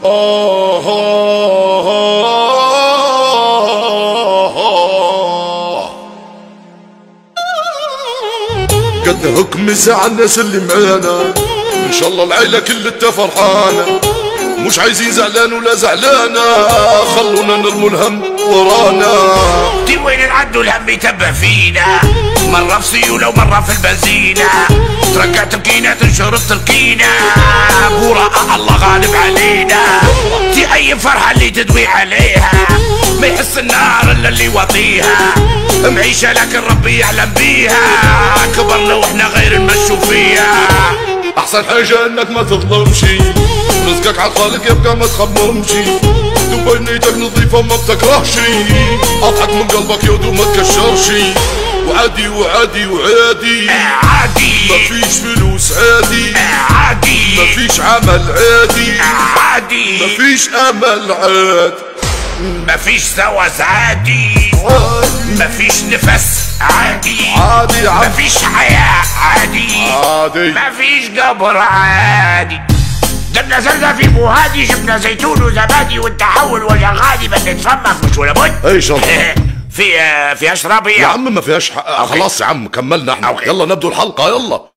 قد حكم ساعة الناس اللي معانا، ان شاء الله العيلة كلها فرحانة، مش عايزين زعلان ولا زعلانة، خلونا نرموا الهم ورانا. دي وين العدو الهم يتبع فينا، مرة في سيولة ومرة في البنزينة، ترقع تركينة تنشر التركينة، براء الله غالب علينا. دي أي فرحة اللي تدوي عليها، ما يحس النار إلا اللي يوطيها، معيشة لكن ربي يعلم بيها، كبرنا واحنا غير المشوا فيها. أحسن حاجة إنك ما تظلمش، رزقك عالخالق يبقى ما تخممش، دبي نيتك نظيفة ما بتكرهش، اضحك من قلبك يود وما تكشرش، وعادي وعادي وعادي عادي، مفيش فلوس عادي عادي، مفيش عمل عادي عادي، مفيش امل عادي، مفيش زواج عادي، مفيش نفس عادي عادي مفيش حياة عادي، مفيش قبر عادي. جبنا زلزة في بوهادي، جبنا زيتون وزبادي، والتحول وجه غادي، بس نتفمخ مش ولا بد. اي شاء الله. في اشربي يا عم ما فيهاش حق. خلاص يا عم كملنا احنا. يلا نبدو الحلقة يلا.